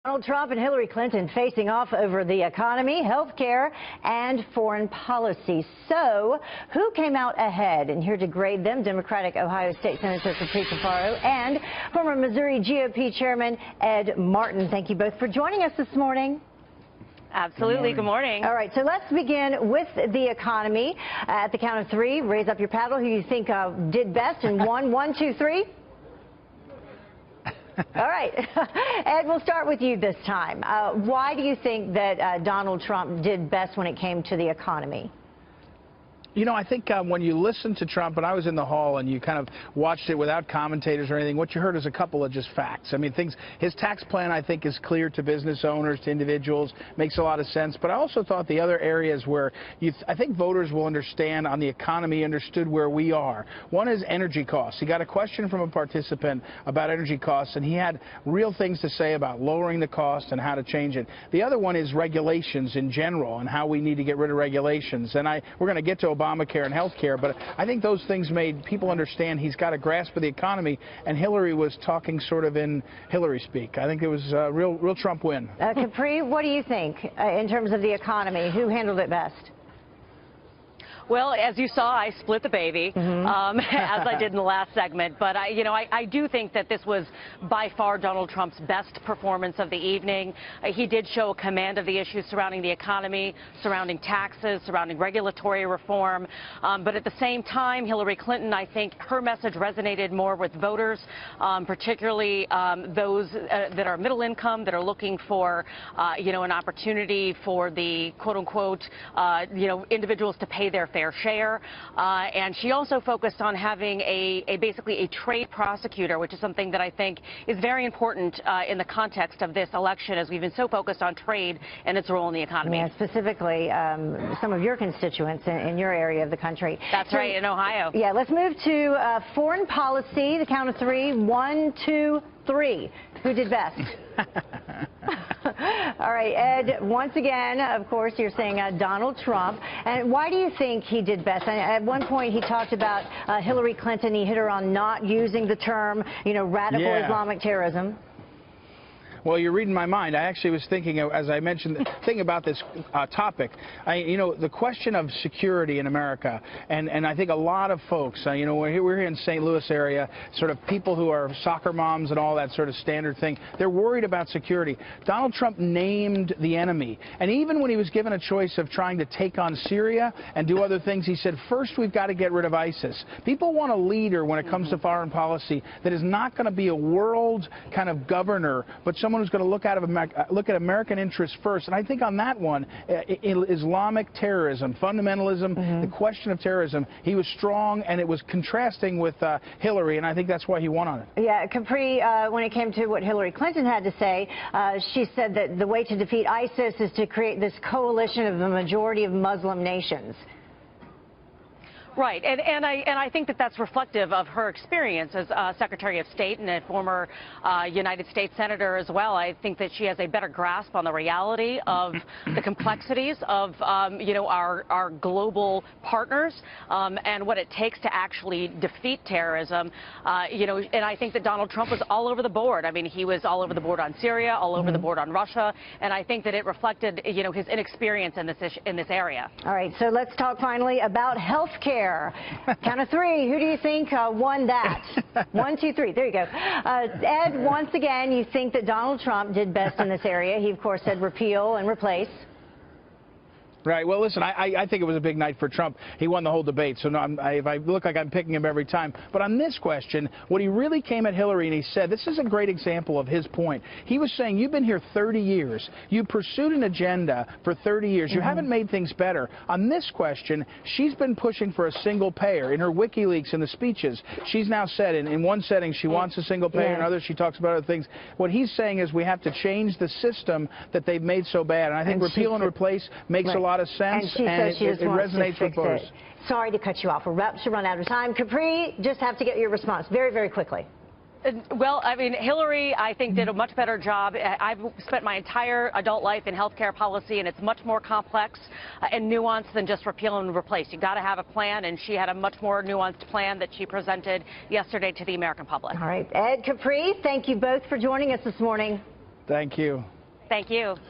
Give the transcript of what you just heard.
Donald Trump and Hillary Clinton facing off over the economy, health care, and foreign policy. So, who came out ahead? And here to grade them, Democratic Ohio State Senator Capri Cafaro and former Missouri GOP Chairman Ed Martin. Thank you both for joining us this morning. Absolutely. Good morning. All right, so let's begin with the economy. At the count of three, raise up your paddle. Who you think did best in one, two, three? All right. Ed, we'll start with you this time. Why do you think that Donald Trump did best when it came to the economy? You know, I think when you listen to Trump, and I was in the hall and you kind of watched it without commentators or anything, what you heard is a couple of just facts. I mean, his tax plan, I think, is clear to business owners, to individuals, makes a lot of sense. But I also thought the other areas where I think voters will understand on the economy, understood where we are. One is energy costs. He got a question from a participant about energy costs, and he had real things to say about lowering the cost and how to change it. The other one is regulations in general and how we need to get rid of regulations. And we're going to get to Obamacare and health care, but I think those things made people understand he's got a grasp of the economy, and Hillary was talking sort of in Hillary speak. I think it was a real Trump win. Capri, what do you think in terms of the economy? Who handled it best? Well, as you saw, I split the baby, as I did in the last segment. But I do think that this was by far Donald Trump's best performance of the evening. He did show a command of the issues surrounding the economy, surrounding taxes, surrounding regulatory reform. But at the same time, Hillary Clinton, I think her message resonated more with voters, particularly those that are middle income, that are looking for, an opportunity for the quote unquote, individuals to pay their fair share. And she also focused on having basically a trade prosecutor, which is something that I think is very important in the context of this election, as we've been so focused on trade and its role in the economy. Yeah, specifically some of your constituents in your area of the country. That's right, in Ohio. Yeah, let's move to foreign policy. The count of three. 1, 2, 3. Who did best? All right, Ed, once again, of course, you're saying Donald Trump. And why do you think he did best? At one point, he talked about Hillary Clinton. He hit her on not using the term, radical Islamic terrorism. Well, you're reading my mind. I actually was thinking, as I mentioned, the thing about this topic, the question of security in America, and I think a lot of folks, we're here in St. Louis area, sort of people who are soccer moms and all that sort of standard thing, they're worried about security. Donald Trump named the enemy, and even when he was given a choice of trying to take on Syria and do other things, he said, first we've got to get rid of ISIS. People want a leader when it comes to foreign policy that is not going to be a world kind of governor, but someone who's going to look at American interests first. And I think on that one, Islamic terrorism, fundamentalism, the question of terrorism, he was strong, and it was contrasting with Hillary, and I think that's why he won on it. Yeah, Capri, when it came to what Hillary Clinton had to say, she said that the way to defeat ISIS is to create this coalition of the majority of Muslim nations. Right, and I think that that's reflective of her experience as Secretary of State and a former United States Senator as well. I think that she has a better grasp on the reality of the complexities of our global partners and what it takes to actually defeat terrorism. And I think that Donald Trump was all over the board. I mean, he was all over the board on Syria, all over the board on Russia, and I think that it reflected his inexperience in this area. All right, so let's talk finally about health care. Count of three. Who do you think won that? 1, 2, 3. There you go. Ed, once again, you think that Donald Trump did best in this area. He, of course, said repeal and replace. Right. Well, listen, I think it was a big night for Trump. He won the whole debate, so if I look like I'm picking him every time. But on this question, what he really came at Hillary and he said, this is a great example of his point. He was saying, you've been here 30 years. You pursued an agenda for 30 years. You haven't made things better. On this question, she's been pushing for a single payer. In her WikiLeaks and the speeches, she's now said in one setting she wants a single payer, in others she talks about other things. What he's saying is we have to change the system that they've made so bad. And I think repeal and replace makes a lot of sense, and she says she just wants to resonates with voters. Sorry to cut you off. We're about to run out of time. Capri, just have to get your response very, very quickly. Well, I mean, Hillary, I think, did a much better job. I've spent my entire adult life in healthcare policy, and it's much more complex and nuanced than just repeal and replace. You got to have a plan, and she had a much more nuanced plan that she presented yesterday to the American public. All right. Ed, Capri, thank you both for joining us this morning. Thank you. Thank you.